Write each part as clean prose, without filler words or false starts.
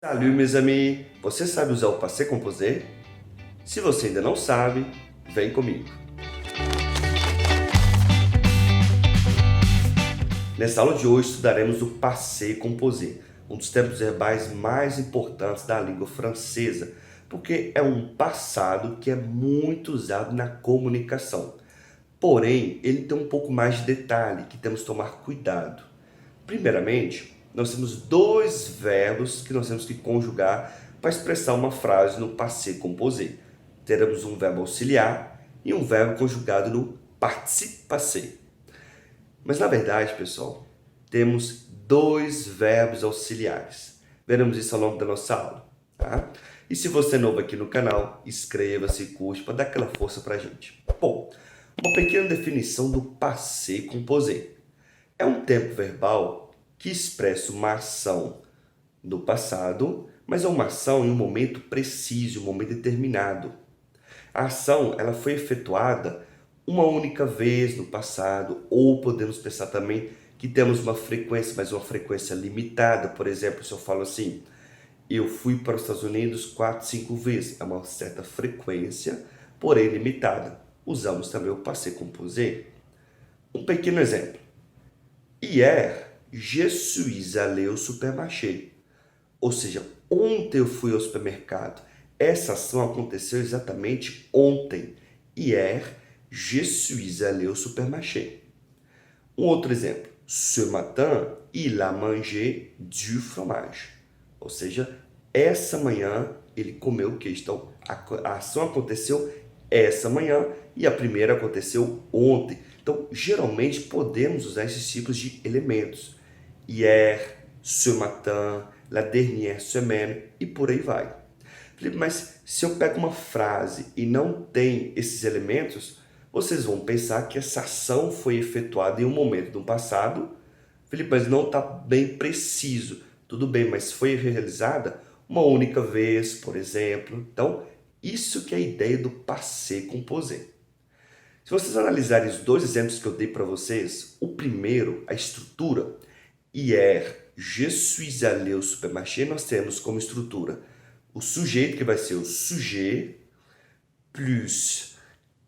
Salut mes amis! Você sabe usar o passé composé? Se você ainda não sabe, vem comigo! Nessa aula de hoje estudaremos o passé composé, um dos tempos verbais mais importantes da língua francesa, porque é um passado que é muito usado na comunicação. Porém, ele tem um pouco mais de detalhe que temos que tomar cuidado. Primeiramente, nós temos dois verbos que nós temos que conjugar para expressar uma frase no passé composé. Teremos um verbo auxiliar e um verbo conjugado no participe passé. Mas na verdade, pessoal, temos dois verbos auxiliares. Veremos isso ao longo da nossa aula, tá? E se você é novo aqui no canal, inscreva-se e curte para dar aquela força para a gente. Bom, uma pequena definição do passé composé. É um tempo verbal que expressa uma ação do passado, mas é uma ação em um momento preciso, um momento determinado. A ação ela foi efetuada uma única vez no passado, ou podemos pensar também que temos uma frequência, mas uma frequência limitada. Por exemplo, se eu falo assim, eu fui para os Estados Unidos 4, 5 vezes, é uma certa frequência, porém limitada. Usamos também o passé composé. Um pequeno exemplo. Hier, je suis allé au supermarché. Ou seja, ontem eu fui ao supermercado. Essa ação aconteceu exatamente ontem. Hier, je suis allé au supermarché. Um outro exemplo. Ce matin, il a mangé du fromage. Ou seja, essa manhã ele comeu o queijo. Então, a ação aconteceu essa manhã e a primeira aconteceu ontem. Então, geralmente podemos usar esses tipos de elementos. Hier, ce matin, la dernière semaine e por aí vai. Felipe, mas se eu pego uma frase e não tem esses elementos, vocês vão pensar que essa ação foi efetuada em um momento do passado. Felipe, mas não está bem preciso. Tudo bem, mas foi realizada uma única vez, por exemplo. Então, isso que é a ideia do passé composé. Se vocês analisarem os dois exemplos que eu dei para vocês, o primeiro, a estrutura, hier, je suis allé au supermarché, nós temos como estrutura o sujeito, que vai ser o sujet, plus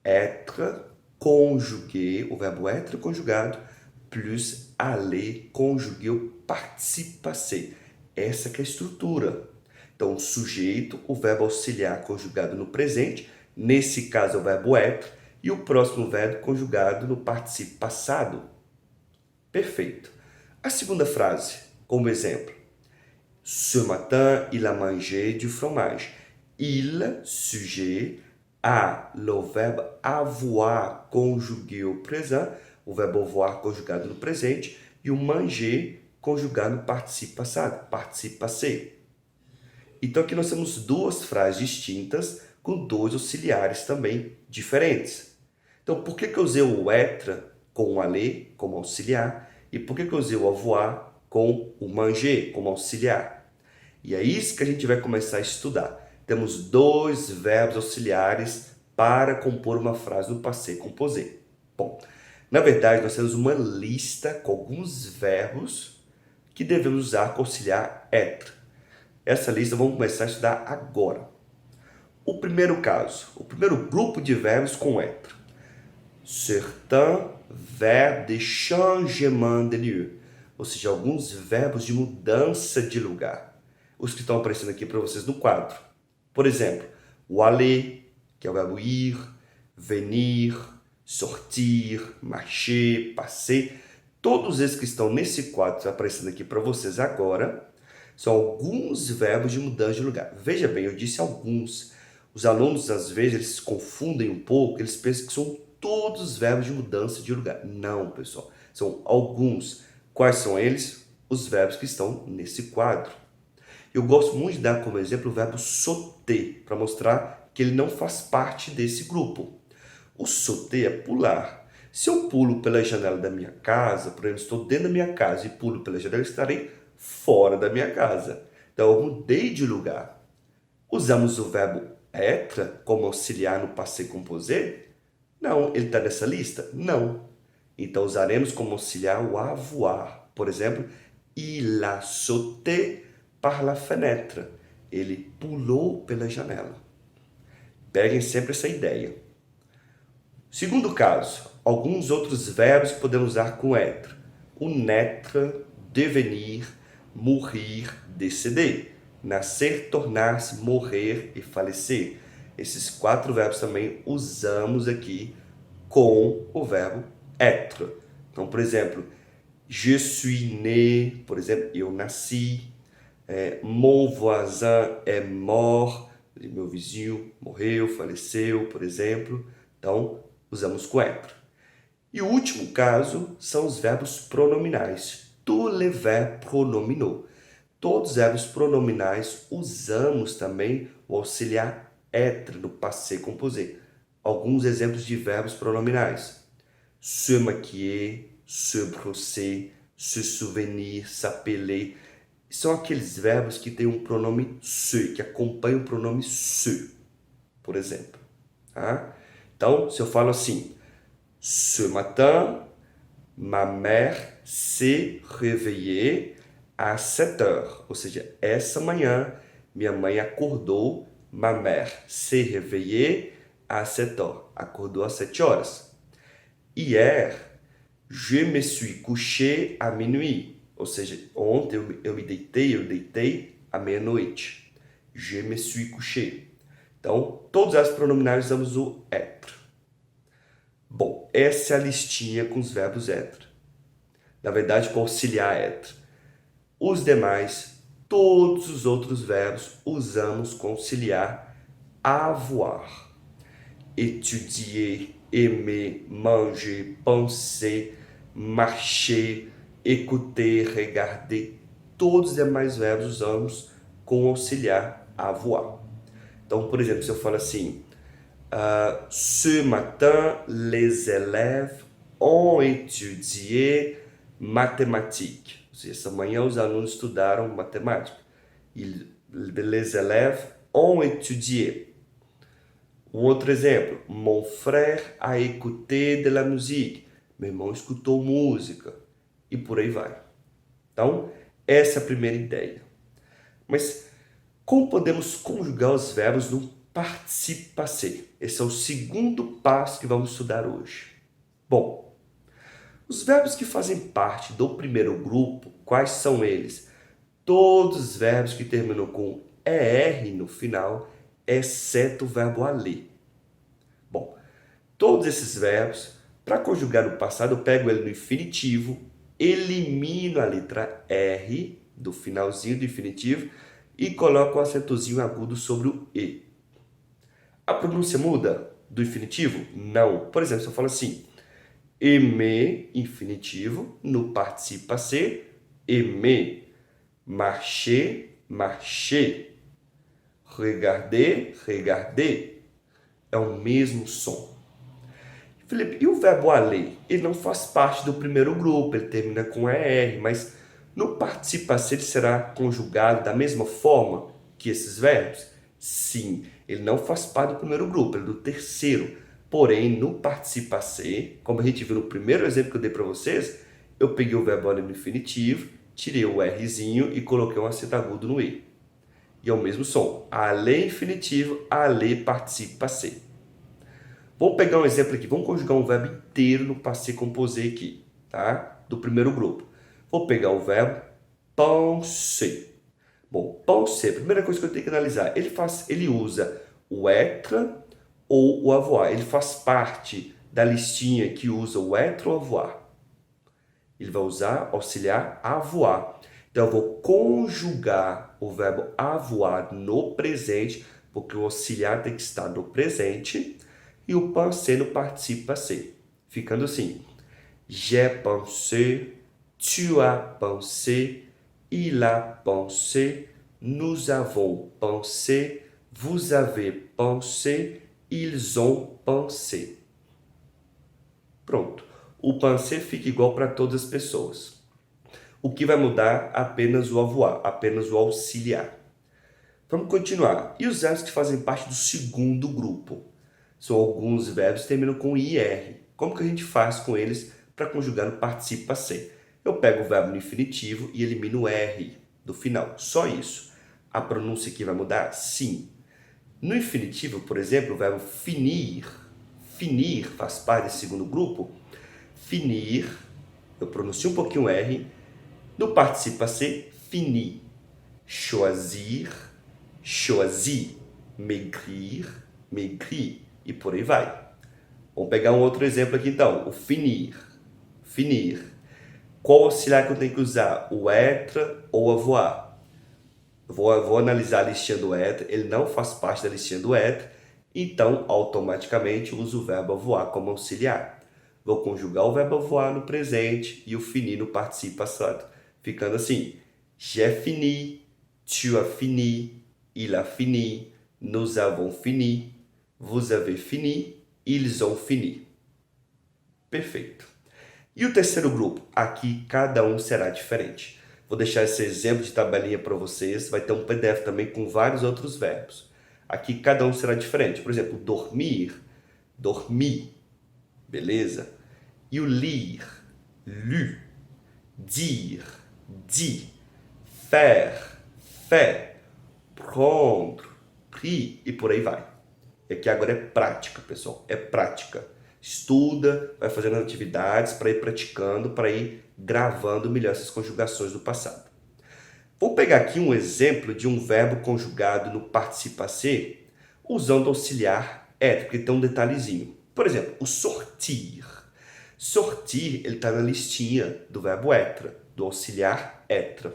être conjugué, o verbo être conjugado, plus aller conjugué o participe passé. Essa que é a estrutura. Então, o sujeito, o verbo auxiliar conjugado no presente, nesse caso é o verbo être, e o próximo verbo conjugado no participe passado. Perfeito. A segunda frase, como exemplo. Ce matin, il a mangé du fromage. Il, sujet, a, le verbe avoir conjugué au présent, o verbo avoir conjugado no presente, e o manger conjugado no participe passado, participe passé. Então aqui nós temos duas frases distintas com dois auxiliares também diferentes. Então por que eu usei o être com o aller como auxiliar e por que eu usei o avoir com o manger como auxiliar? E é isso que a gente vai começar a estudar. Temos dois verbos auxiliares para compor uma frase no passé composé. Bom, na verdade nós temos uma lista com alguns verbos que devemos usar com auxiliar être. Essa lista vamos começar a estudar agora. O primeiro caso, o primeiro grupo de verbos com être. Certains verbes de changement de lieu, ou seja, alguns verbos de mudança de lugar. Os que estão aparecendo aqui para vocês no quadro. Por exemplo, o aller, que é o verbo ir, venir, sortir, marcher, passer. Todos esses que estão nesse quadro aparecendo aqui para vocês agora são alguns verbos de mudança de lugar. Veja bem, eu disse alguns. Os alunos, às vezes, eles se confundem um pouco, eles pensam que são todos os verbos de mudança de lugar. Não, pessoal. São alguns. Quais são eles? Os verbos que estão nesse quadro. Eu gosto muito de dar como exemplo o verbo sauter, para mostrar que ele não faz parte desse grupo. O sauter é pular. Se eu pulo pela janela da minha casa, por exemplo, estou dentro da minha casa e pulo pela janela, eu estarei fora da minha casa. Então, eu mudei de lugar. Usamos o verbo être como auxiliar no passé composé? Não. Ele está nessa lista? Não. Então, usaremos como auxiliar o avoir. Por exemplo, il a sauté par la fenêtre. Ele pulou pela janela. Peguem sempre essa ideia. Segundo caso, alguns outros verbos que podemos usar com être. O naître, devenir, mourir, décéder. Nascer, tornar-se, morrer e falecer. Esses 4 verbos também usamos aqui com o verbo être. Então, por exemplo, je suis né, por exemplo, eu nasci. Mon voisin est mort, meu vizinho morreu, faleceu, por exemplo. Então, usamos com être. E o último caso são os verbos pronominais. Tous les verbes pronominaux. Todos os verbos pronominais usamos também o auxiliar être no passé composé. Alguns exemplos de verbos pronominais. Se maquiller, se brosser, se souvenir, s'appeler. São aqueles verbos que têm um pronome se, que acompanham o pronome se, por exemplo. Tá? Então, se eu falo assim, ce matin, ma mère s'est réveillée à 7 heures. Ou seja, essa manhã, minha mãe acordou, ma mère s'est réveillée à 7 heures. Acordou às 7 horas. Hier, je me suis couché à minuit. Ou seja, ontem eu deitei à meia-noite. Je me suis couché. Então, todos os pronominais usamos o être. Bom, essa é a listinha com os verbos être. Na verdade, com auxiliar être. Os demais, todos os outros verbos, usamos com auxiliar avoir. Étudier, aimer, manger, penser, marcher, écouter, regarder. Todos os demais verbos usamos com auxiliar avoir. Então, por exemplo, se eu falo assim, ce matin, les élèves ont étudié mathématiques. Ou seja, essa manhã os alunos estudaram matemática. Les élèves ont étudié. Um outro exemplo, mon frère a écouté de la musique. Meu irmão escutou música. E por aí vai. Então, essa é a primeira ideia. Mas como podemos conjugar os verbos no participe passé? Esse é o segundo passo que vamos estudar hoje. Bom, os verbos que fazem parte do primeiro grupo, quais são eles? Todos os verbos que terminam com ER no final, exceto o verbo aller. Bom, todos esses verbos, para conjugar no passado, eu pego ele no infinitivo, elimino a letra R do finalzinho do infinitivo e coloco um acentozinho agudo sobre o E. A pronúncia muda do infinitivo? Não. Por exemplo, se eu falo assim, aimer, infinitivo, no participe passé, aimer. Marcher, marcher. Regarder, regarder. É o mesmo som. Felipe, e o verbo aller? Ele não faz parte do primeiro grupo, ele termina com ER, mas no participe passé ele será conjugado da mesma forma que esses verbos? Sim, ele não faz parte do primeiro grupo, ele é do terceiro. Porém, no participe passé, como a gente viu no primeiro exemplo que eu dei para vocês, eu peguei o verbo aller no infinitivo, tirei o Rzinho e coloquei um acento agudo no E. E é o mesmo som. Aller infinitivo, aller participe passé. Vou pegar um exemplo aqui, vamos conjugar um verbo inteiro no passé composé aqui, tá? Do primeiro grupo. Vou pegar o verbo penser. Bom, penser, primeira coisa que eu tenho que analisar, ele usa o être ou o avoir. Ele faz parte da listinha que usa o être ou avoir. Ele vai usar auxiliar avoir. Então, eu vou conjugar o verbo avoir no presente, porque o auxiliar tem que estar no presente, e o penser no participe passé. Ficando assim, j'ai pensé, tu as pensé, il a pensé, nous avons pensé, vous avez pensé, ils ont pensé. Pronto. O penser fica igual para todas as pessoas. O que vai mudar apenas o avoir, apenas o auxiliar. Vamos continuar. E os verbos que fazem parte do segundo grupo? São alguns verbos que terminam com IR. Como que a gente faz com eles para conjugar no participe passé? Eu pego o verbo no infinitivo e elimino o R do final. Só isso. A pronúncia aqui vai mudar? Sim. No infinitivo, por exemplo, o verbo finir. Finir faz parte desse segundo grupo. Finir, eu pronuncio um pouquinho o R. No participe passé, fini. Choisir, choisi. Maigrir, maigri. E por aí vai. Vamos pegar um outro exemplo aqui então. O finir. Finir. Qual auxiliar que eu tenho que usar? O être ou avoir? Vou analisar a listinha do être. Ele não faz parte da listinha do être. Então, automaticamente, uso o verbo avoir como auxiliar. Vou conjugar o verbo avoir no presente e o finir no participe passado. Ficando assim. J'ai fini, tu as fini, il a fini, nous avons fini, vous avez fini, ils ont fini. Perfeito. E o terceiro grupo? Aqui cada um será diferente. Vou deixar esse exemplo de tabelinha para vocês. Vai ter um PDF também com vários outros verbos. Aqui cada um será diferente. Por exemplo, dormir, dormi. Beleza? E o lire, lu. Dire, dit. Faire, fait. Prendre, pris. E por aí vai. E aqui agora é prática, pessoal. É prática. Estuda, vai fazendo atividades para ir praticando, para ir gravando melhor essas conjugações do passado. Vou pegar aqui um exemplo de um verbo conjugado no participe passé, usando auxiliar être, porque tem um detalhezinho. Por exemplo, o sortir. Sortir, ele está na listinha do verbo être, do auxiliar être.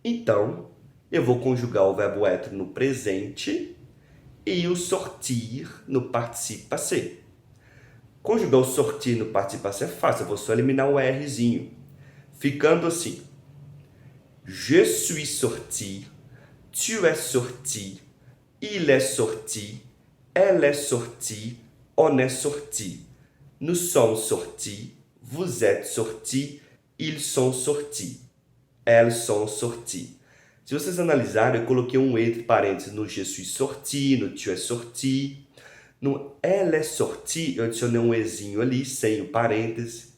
Então, eu vou conjugar o verbo être no presente e o sortir no participe passé. Conjugar o sortir no participe passé é fácil, eu vou só eliminar o Rzinho. Ficando assim. Je suis sorti, tu es sorti, il est sorti, elle est sortie, on est sorti. Nous sommes sortis, vous êtes sortis, ils sont sortis, elles sont sorties. Se vocês analisarem, eu coloquei um entre parênteses no je suis sorti, no tu es sorti. No elle est sortie, eu adicionei um ezinho ali, sem o parêntese.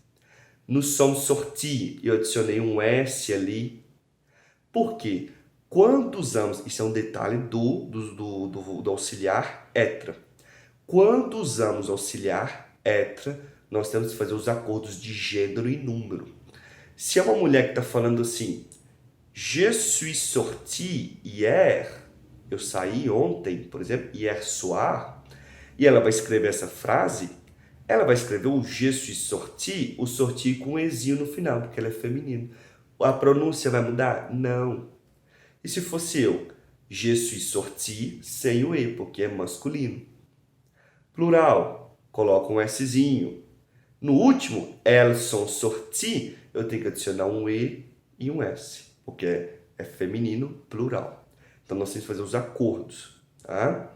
Nous sommes sortis, eu adicionei um S ali. Por quê? Quando usamos, isso é um detalhe do auxiliar être. Quando usamos auxiliar être, nós temos que fazer os acordos de gênero e número. Se é uma mulher que está falando assim, je suis sorti hier, eu saí ontem, por exemplo, hier soir, e ela vai escrever essa frase, ela vai escrever o je suis sorti, o sorti com um ezinho no final, porque ela é feminino. A pronúncia vai mudar? Não. E se fosse eu? Je suis sorti sem o e, porque é masculino. Plural, coloca um Szinho. No último, elles sont sorties, eu tenho que adicionar um e e um s, porque é feminino, plural. Então, nós temos que fazer os acordos. Tá?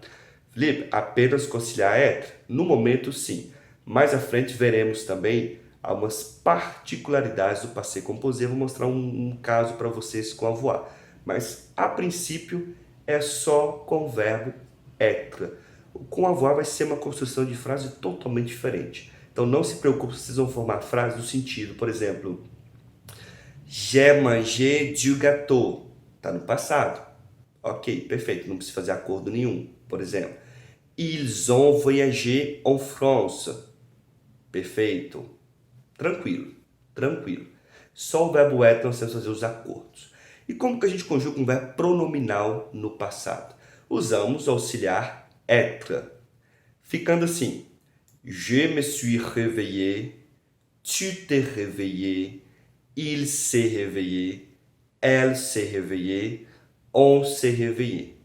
Felipe, apenas conciliar être? No momento, sim. Mais à frente, veremos também algumas particularidades do passé composé. Vou mostrar um caso para vocês com avoir. Mas, a princípio, é só com o verbo être. Com avoir vai ser uma construção de frase totalmente diferente. Então, não se preocupe, vocês vão formar frases do sentido. Por exemplo, j'ai mangé du gâteau. Está no passado. Ok, perfeito. Não precisa fazer acordo nenhum. Por exemplo, ils ont voyagé en France. Perfeito. Tranquilo, tranquilo. Só o verbo être nós temos que fazer os acordos. E como que a gente conjuga um verbo pronominal no passado? Usamos o auxiliar être. Ficando assim. Je me suis réveillé, tu t'es réveillé, il s'est réveillé, elle s'est réveillée, on s'est réveillé.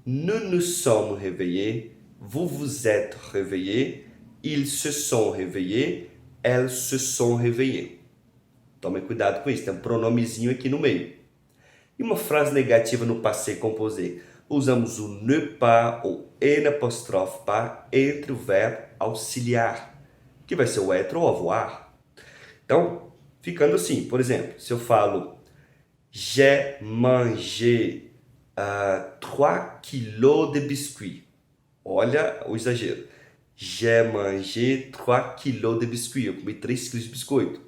Nous nous sommes réveillés, vous vous êtes réveillés, ils se sont réveillés, elles se sont réveillées. Tome cuidado com isso, tem um pronomezinho aqui no meio. E uma frase negativa no passé composé. Usamos o ne pas ou en apóstrofe pas entre o verbo auxiliar, que vai ser o être ou avoir. Então, ficando assim, por exemplo, se eu falo j'ai mangé 3 kilos de biscuits. Olha o exagero. J'ai mangé 3 kilos de biscuits. Eu comi 3 quilos de biscoito.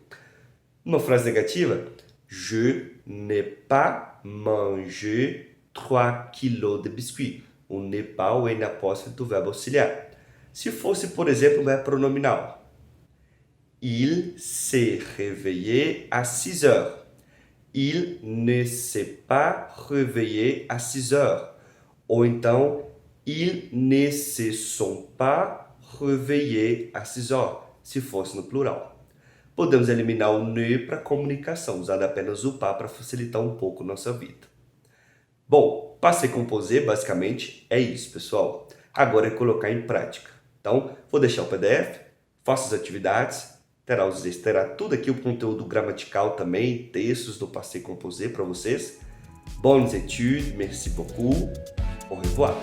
Uma frase negativa, je n'ai pas mangé 3 kilos de biscuits. O ne pas, o N apóstrofe do verbo auxiliar. Se fosse, por exemplo, um verbo pronominal. Il s'est réveillé à 6 heures. Il ne s'est pas réveillé à 6 heures. Ou então, ils ne se sont pas réveillés à 6 heures, se fosse no plural. Podemos eliminar o ne para comunicação, usando apenas o pas para facilitar um pouco nossa vida. Bom, passé composé basicamente é isso, pessoal. Agora é colocar em prática. Então, vou deixar o PDF, faça as atividades, terá tudo aqui o conteúdo gramatical também, textos do passé composé para vocês. Bonnes études, merci beaucoup, au revoir.